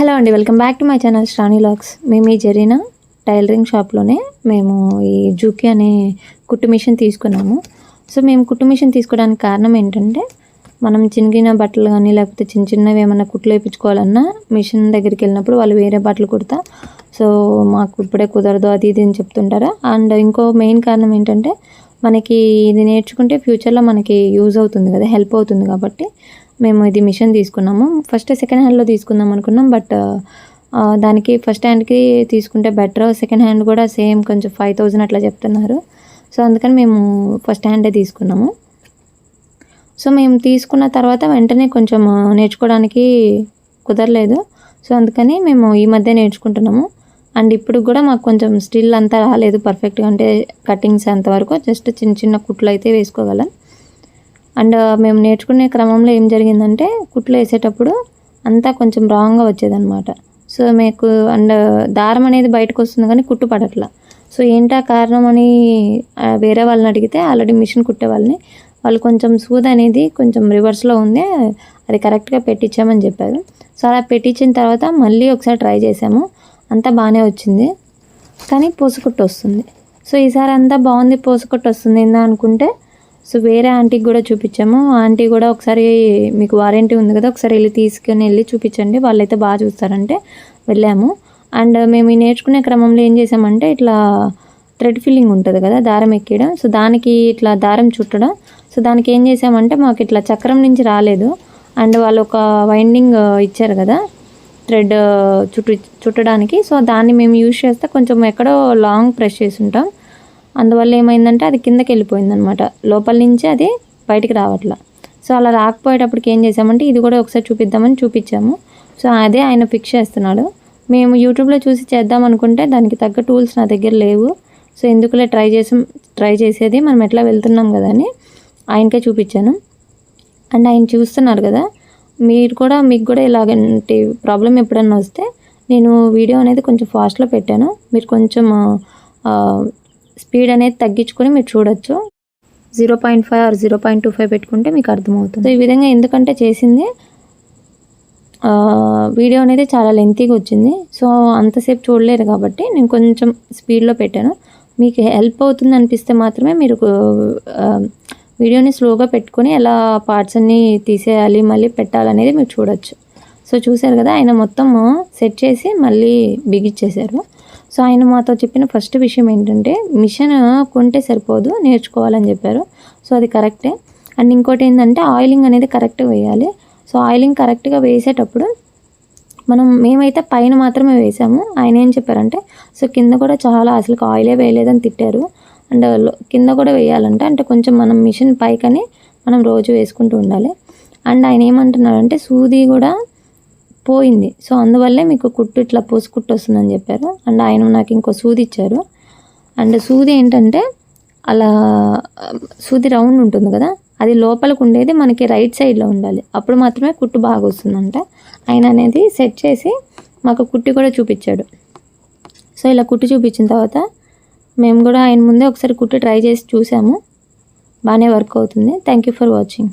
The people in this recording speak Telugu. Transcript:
హలో అండి, welcome back to my channel Shravani vlogs. మేము ఈ జరీనా టైలరింగ్ షాప్లోనే మేము ఈ జూకీ అనే కుట్టు మిషన్ తీసుకున్నాము. సో మేము కుట్టు మిషన్ తీసుకోవడానికి కారణం ఏంటంటే, మనం చినిగిన బట్టలు కానీ లేకపోతే చిన్న చిన్నవి ఏమైనా కుట్లు వేయించుకోవాలన్నా మిషన్ దగ్గరికి వెళ్ళినప్పుడు వాళ్ళు వేరే బట్టలు కుడతా, సో మాకు ఇప్పుడే కుదరదు అది ఇది అని చెప్తుంటారా. అండ్ ఇంకో మెయిన్ కారణం ఏంటంటే, మనకి ఇది నేర్చుకుంటే ఫ్యూచర్లో మనకి యూజ్ అవుతుంది కదా, హెల్ప్ అవుతుంది కాబట్టి మేము ఇది మిషన్ తీసుకున్నాము. ఫస్ట్ సెకండ్ హ్యాండ్లో తీసుకుందాం అనుకున్నాం, బట్ దానికి ఫస్ట్ హ్యాండ్కి తీసుకుంటే బెటర్, సెకండ్ హ్యాండ్ కూడా సేమ్ కొంచెం 5000 అట్లా చెప్తున్నారు. సో అందుకని మేము ఫస్ట్ హ్యాండే తీసుకున్నాము. సో మేము తీసుకున్న తర్వాత వెంటనే కొంచెం నేర్చుకోవడానికి కుదరలేదు. సో అందుకని మేము ఈ మధ్య నేర్చుకుంటున్నాము. అండ్ ఇప్పుడు కూడా మాకు కొంచెం స్టిల్ అంతా రాలేదు పర్ఫెక్ట్గా, అంటే కటింగ్స్ అంతవరకు జస్ట్ చిన్న చిన్న కుట్లు అయితే వేసుకోగలం. అండ్ మేము నేర్చుకునే క్రమంలో ఏం జరిగిందంటే, కుట్లు వేసేటప్పుడు అంతా కొంచెం రాంగ్గా వచ్చేదన్నమాట. సో మీకు అండ్ దారం అనేది బయటకు వస్తుంది కానీ కుట్టు పడట్లా. సో ఏంటా కారణం అని వేరే వాళ్ళని అడిగితే, ఆల్రెడీ మిషన్ కుట్టే వాళ్ళని, వాళ్ళు కొంచెం సూది అనేది కొంచెం రివర్స్లో ఉంది, అది కరెక్ట్గా పెట్టించామని చెప్పారు. సో అలా పెట్టించిన తర్వాత మళ్ళీ ఒకసారి ట్రై చేసాము, అంతా బాగానే వచ్చింది కానీ పూసకుట్టు వస్తుంది. సో ఈసారి అంతా బాగుంది, పూసకుట్టు వస్తుంది ఏందా అనుకుంటే, సో వేరే ఆంటీకి కూడా చూపించాము. ఆంటీ కూడా ఒకసారి మీకు వారంటీ ఉంది కదా, ఒకసారి తీసుకొని వెళ్ళి చూపించండి, వాళ్ళైతే బాగా చూస్తారంటే వెళ్ళాము. అండ్ మేము ఈ నేర్చుకునే క్రమంలో ఏం చేసామంటే, ఇట్లా థ్రెడ్ ఫిల్లింగ్ ఉంటుంది కదా, దారం ఎక్కడం, సో దానికి ఇట్లా దారం చుట్టడం. సో దానికి ఏం చేసామంటే, మాకు ఇట్లా చక్రం నుంచి రాలేదు, అండ్ వాళ్ళు ఒక వైండింగ్ ఇచ్చారు కదా థ్రెడ్ చుట్టడానికి. సో దాన్ని మేము యూజ్ చేస్తే కొంచెం ఎక్కడో లాంగ్ ప్రెస్ చేసి ఉంటాం, అందువల్ల ఏమైందంటే అది కిందకి వెళ్ళిపోయింది అనమాట, లోపల నుంచి అది బయటికి రావట్లా. సో అలా రాకపోయేటప్పటికి ఏం చేసామంటే, ఇది కూడా ఒకసారి చూపిద్దామని చూపించాము. సో అదే ఆయన ఫిక్స్ చేస్తున్నాడు. మేము యూట్యూబ్లో చూసి చేద్దాం అనుకుంటే దానికి తగ్గ టూల్స్ నా దగ్గర లేవు. సో ఎందుకులే ట్రై చేసేది, మనం ఎట్లా వెళ్తున్నాం కదా అని ఆయనకే చూపించాను. అండ్ ఆయన చూస్తున్నారు కదా, మీకు కూడా ఇలాంటి ప్రాబ్లం ఎప్పుడన్నా వస్తే, నేను వీడియో అనేది కొంచెం ఫాస్ట్లో పెట్టాను, మీరు కొంచెం స్పీడ్ అనేది తగ్గించుకొని మీరు చూడొచ్చు. 0.5 ఆర్ 0.25 పెట్టుకుంటే మీకు అర్థమవుతుంది. ఈ విధంగా ఎందుకంటే చేసింది వీడియో అనేది చాలా లెంతీగా వచ్చింది, సో అంతసేపు చూడలేరు కాబట్టి నేను కొంచెం స్పీడ్లో పెట్టాను. మీకు హెల్ప్ అవుతుంది అనిపిస్తే మాత్రమే మీరు వీడియోని స్లోగా పెట్టుకొని ఎలా పార్ట్స్ అన్నీ తీసేయాలి మళ్ళీ పెట్టాలనేది మీరు చూడొచ్చు. సో చూసారు కదా, ఆయన మొత్తం సెట్ చేసి మళ్ళీ బిగిచ్చేశారు. సో ఆయన మాతో చెప్పిన ఫస్ట్ విషయం ఏంటంటే, మిషన్ కొంటే సరిపోదు, నేర్చుకోవాలని చెప్పారు. సో అది కరెక్టే. అండ్ ఇంకోటి ఏంటంటే, ఆయిలింగ్ అనేది కరెక్ట్గా వేయాలి. సో ఆయిలింగ్ కరెక్ట్గా వేసేటప్పుడు మేమైతే పైన మాత్రమే వేసాము. ఆయన ఏం చెప్పారంటే, సో కింద కూడా చాలా అసలు ఆయిలే వేయలేదని తిట్టారు. అండ్ కింద కూడా వేయాలంటే, అంటే కొంచెం మనం మిషన్ పైకని మనం రోజు వేసుకుంటూ ఉండాలి. అండ్ ఆయన ఏమంటున్నారంటే, సూది కూడా పోయింది, సో అందువల్లే మీకు కుట్టు ఇట్లా పూసుకుట్టు వస్తుందని చెప్పారు. అండ్ ఆయన నాకు ఇంకో సూది ఇచ్చారు. అండ్ సూది ఏంటంటే, అలా సూది రౌండ్ ఉంటుంది కదా, అది లోపలికి ఉండేది మనకి రైట్ సైడ్లో ఉండాలి, అప్పుడు మాత్రమే కుట్టు బాగా వస్తుందంట. ఆయన అనేది సెట్ చేసి మాకు కుట్టి కూడా చూపించాడు. సో ఇలా కుట్టి చూపించిన తర్వాత మేము కూడా ఆయన ముందే ఒకసారి కుట్టి ట్రై చేసి చూసాము, బాగానే వర్క్ అవుతుంది. Thank you for watching.